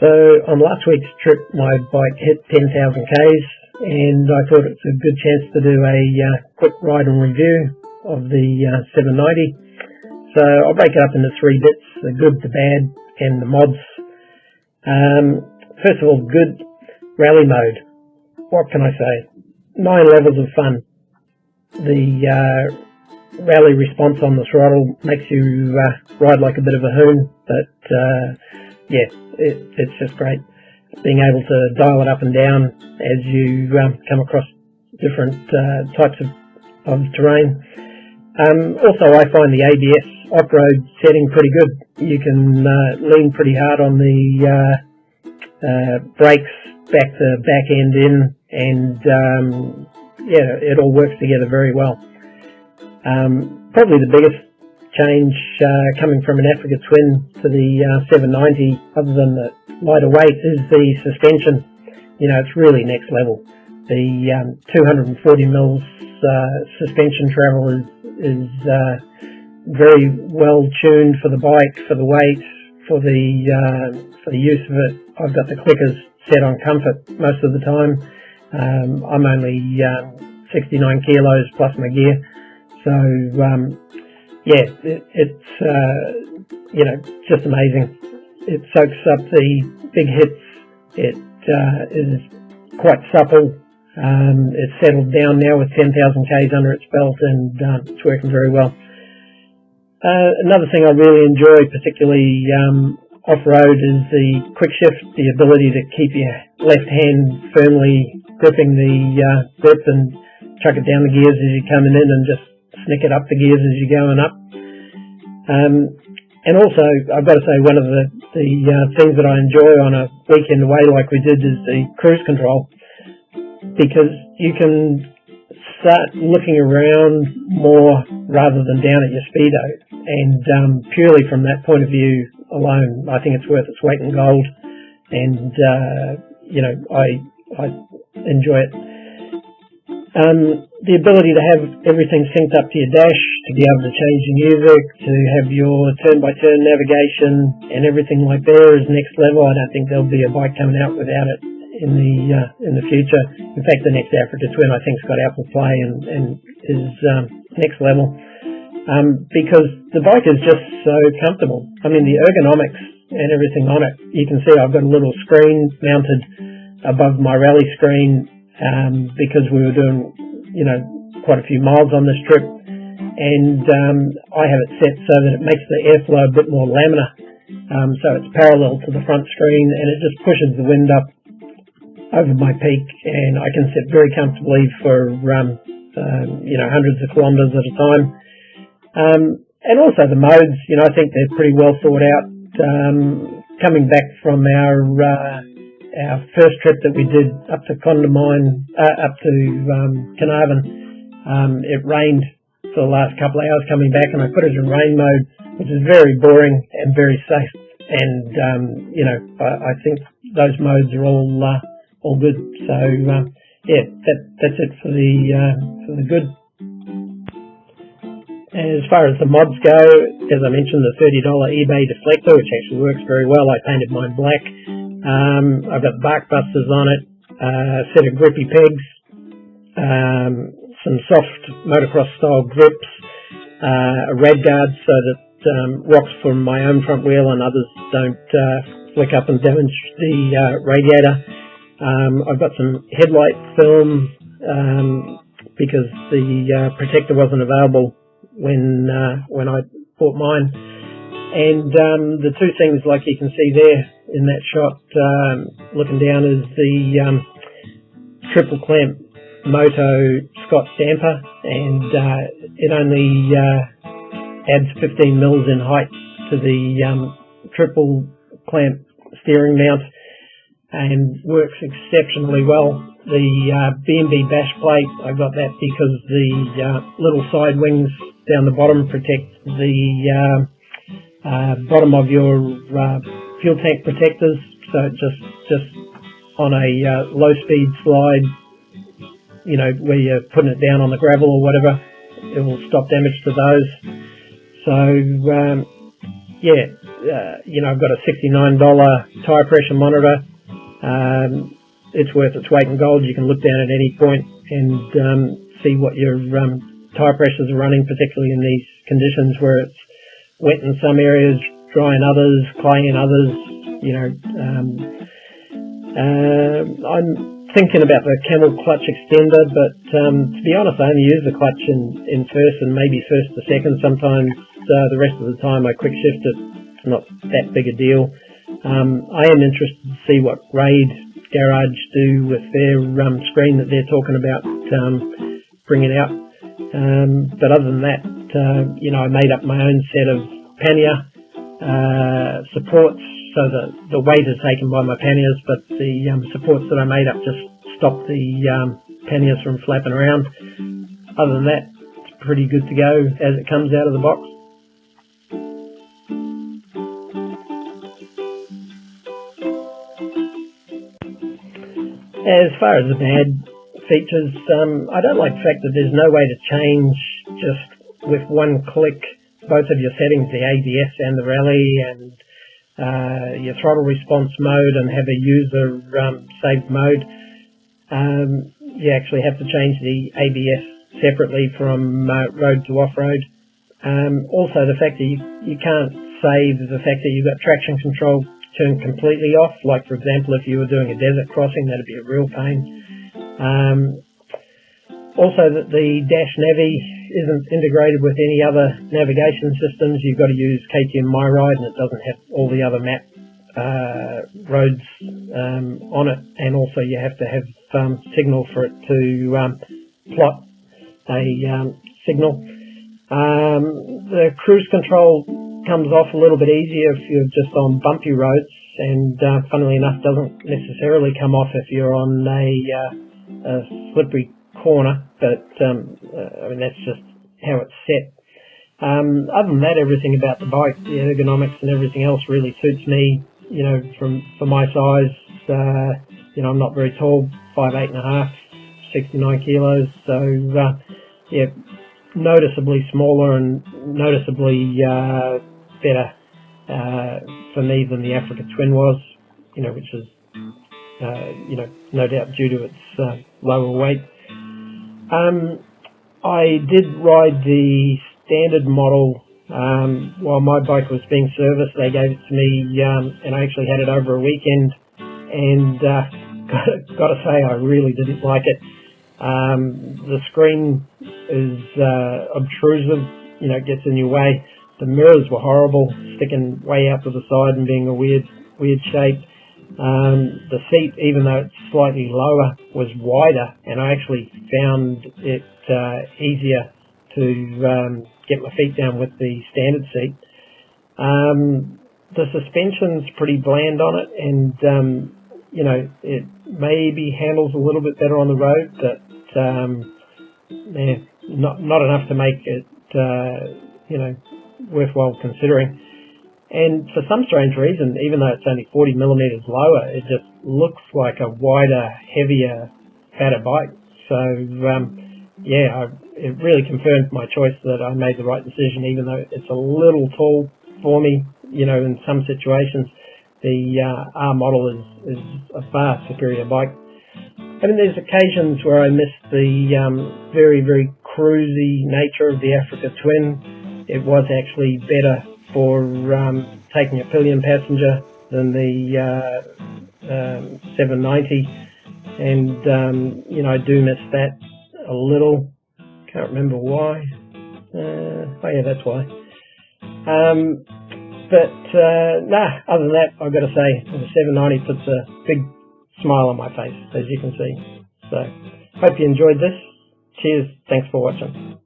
So on last week's trip, my bike hit 10,000 Ks, and I thought it's a good chance to do a quick ride and review of the 790. So I'll break it up into three bits: the good, the bad, and the mods. First of all, good rally mode. What can I say? 9 levels of fun. The rally response on the throttle makes you ride like a bit of a hoon, but it's just great being able to dial it up and down as you come across different types of terrain. Also, I find the ABS off-road setting pretty good. You can lean pretty hard on the brakes, back the back end in, and it all works together very well. Probably the biggest change coming from an Africa Twin to the 790, other than the lighter weight, is the suspension. It's really next level. The 240 mils suspension travel is very well tuned for the bike, for the weight, for the use of it. I've got the clickers set on comfort most of the time. I'm only 69 kilos plus my gear, so it's just amazing. It soaks up the big hits. It is quite supple. It's settled down now with 10,000 Ks under its belt, and it's working very well. Another thing I really enjoy, particularly off-road, is the quick shift, the ability to keep your left hand firmly gripping the grip and chuck it down the gears as you're coming in, and just snick it up the gears as you're going up. And also, I've got to say, one of the things that I enjoy on a weekend away like we did is the cruise control, because you can start looking around more rather than down at your speedo, and purely from that point of view alone, I think it's worth its weight in gold, and I enjoy it. The ability to have everything synced up to your dash, to be able to change your music, to have your turn-by-turn navigation and everything like there is next level. I don't think there'll be a bike coming out without it in the future. In fact, the next Africa Twin, I think, has got Apple Play and is next level, because the bike is just so comfortable. I mean, the ergonomics and everything on it, you can see I've got a little screen mounted above my rally screen, because we were doing quite a few miles on this trip, and I have it set so that it makes the airflow a bit more laminar, so it's parallel to the front screen, and it just pushes the wind up over my peak, and I can sit very comfortably for hundreds of kilometres at a time. And also the modes, I think they're pretty well thought out. Coming back from our first trip that we did up to Condamine, up to Carnarvon, it rained for the last couple of hours coming back, and I put it in rain mode, which is very boring and very safe. And I think those modes are all good. So that's it for the good. As far as the mods go, as I mentioned, the $30 eBay deflector, which actually works very well. I painted mine black. I've got the bark busters on it, a set of grippy pegs, some soft motocross style grips, a rad guard so that rocks from my own front wheel and others don't flick up and damage the radiator. I've got some headlight film because the protector wasn't available when I bought mine. And the two things, like you can see there in that shot, looking down, is the triple clamp Moto Scott damper, and it only adds 15 mils in height to the triple clamp steering mount, and works exceptionally well. The B&B bash plate, I got that because the little side wings down the bottom protect the bottom of your fuel tank protectors, so just on a low speed slide, where you're putting it down on the gravel or whatever, it will stop damage to those. So I've got a $69 tyre pressure monitor. It's worth its weight in gold. You can look down at any point and see what your tyre pressures are running, particularly in these conditions where it's wet in some areas, dry in others, clay in others. I'm thinking about the Camel clutch extender, but to be honest, I only use the clutch in first and maybe first to second. Sometimes the rest of the time I quick shift it. It's not that big a deal. I am interested to see what Raid Garage do with their screen that they're talking about bringing out. But other than that, I made up my own set of pannier supports, so the weight is taken by my panniers, but the supports that I made up just stop the panniers from flapping around. Other than that, it's pretty good to go as it comes out of the box. As far as the bad features, I don't like the fact that there's no way to change just with one click both of your settings, the ABS and the rally, and your throttle response mode, and have a user saved mode. You actually have to change the ABS separately from road to off-road. Also, the fact that you can't save the fact that you've got traction control turned completely off. Like, for example, if you were doing a desert crossing, that'd be a real pain. Also, that the dash navi isn't integrated with any other navigation systems. You've got to use KTM MyRide, and it doesn't have all the other map roads on it. And also, you have to have signal for it to plot a signal. The cruise control comes off a little bit easier if you're just on bumpy roads, and funnily enough doesn't necessarily come off if you're on a slippery corner, but that's just how it's set. Other than that, everything about the bike, the ergonomics and everything else really suits me, for my size. I'm not very tall, 5'8.5", 69 kilos, so noticeably smaller and noticeably better for me than the Africa Twin was, which is no doubt due to its lower weight. I did ride the standard model while my bike was being serviced. They gave it to me, and I actually had it over a weekend, and got to say I really didn't like it. The screen is obtrusive, it gets in your way. The mirrors were horrible, sticking way out to the side and being a weird shape. The seat, even though it's slightly lower, was wider, and I actually found it easier to get my feet down with the standard seat. The suspension's pretty bland on it, and it maybe handles a little bit better on the road, but not enough to make it worthwhile considering. And for some strange reason, even though it's only 40 millimeters lower, it just looks like a wider, heavier, fatter bike. So it really confirmed my choice that I made the right decision, even though it's a little tall for me. In some situations, the R model is a far superior bike. There's occasions where I miss the very, very cruisy nature of the Africa Twin. It was actually better for taking a pillion passenger than the 790, and I do miss that a little. Can't remember why. That's why. Other than that, I've got to say the 790 puts a big smile on my face, as you can see. So, hope you enjoyed this. Cheers. Thanks for watching.